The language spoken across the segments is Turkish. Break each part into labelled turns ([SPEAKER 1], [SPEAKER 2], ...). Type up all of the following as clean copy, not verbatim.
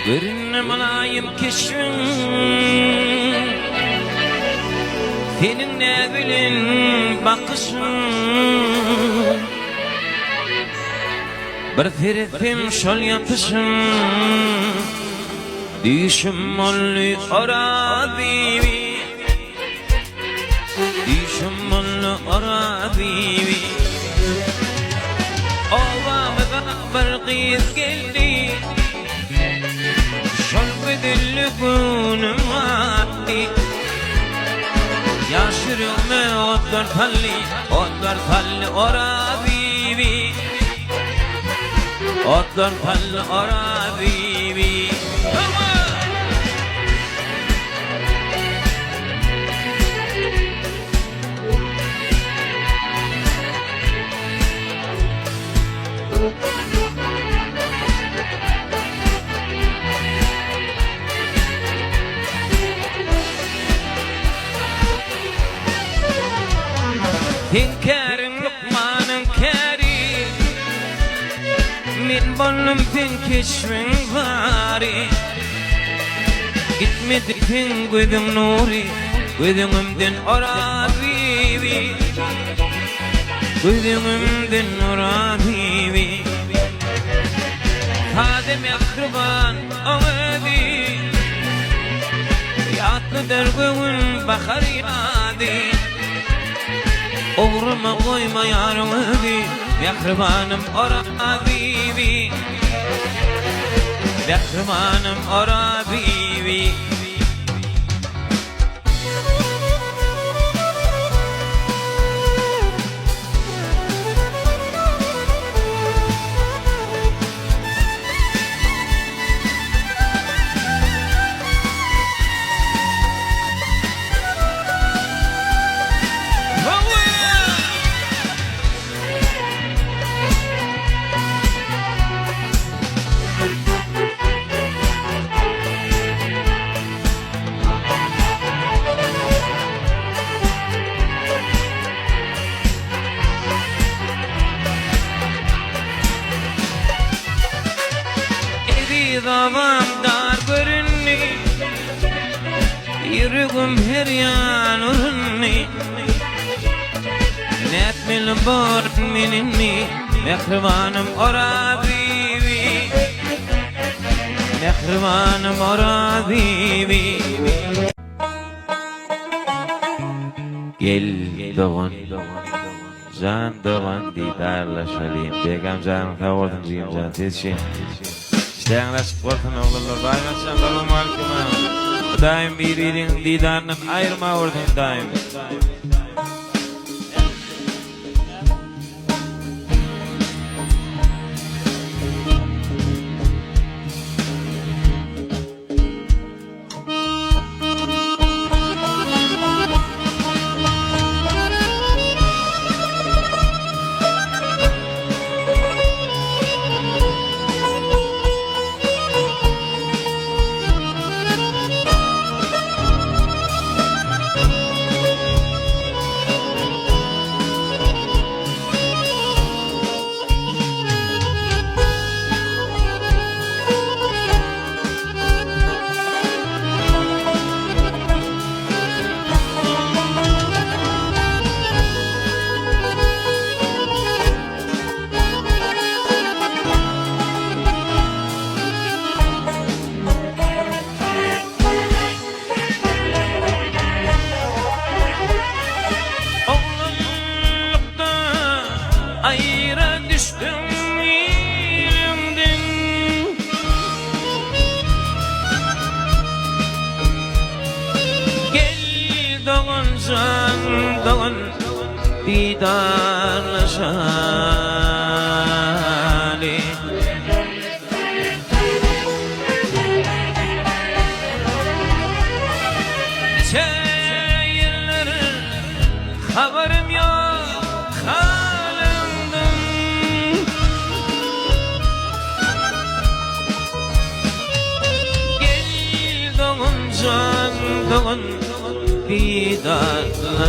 [SPEAKER 1] Görünme malayım keşfin senin ne bilin bakışın bir ferifim şol yapışın düşüm mollu ora bibi düşüm mollu ora bibi ovamda bir kız geldi şol bedilli günüm vakti yaşırılma otlar talli ora bibi otlar talli ora bibi Hünkârım Lokman'ın kâri min bollum fin keşfin bari gitmedi fin gözüm nuri gözümden ora bibi gözümden ora bibi Hadem yakırban ağabi yatlı dergün bakar yadi Uğruma koyma yarımı Mehribanım ora bibi Mehribanım ora bibi Davam dar görünni Yürügüm her yan urunni Netmil borun mininni Mehribanım ora bibi Mehribanım ora bibi Gel doğan Can doğan didarlaşalım Begam canım kavurdun diyeyim can tezşin İşte nasip olsun oğullar bayraşan Selamun aleyküm Daim birbirinin didarından ayırma ordun daim Ayra düştüm elimden Gel doğan can doğan didarlaşalım Nice yılların haberim yok Can doğan didarlaşani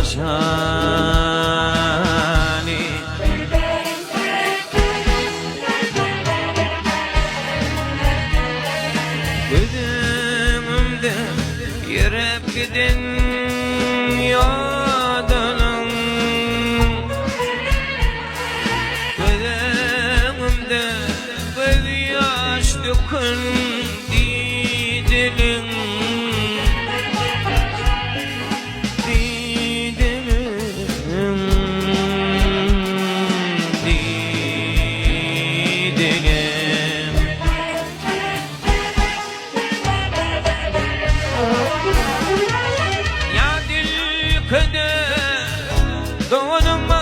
[SPEAKER 1] Yürüp gidin yolunun, gözümde göz yaş döküldü dilin, ya dil keder donum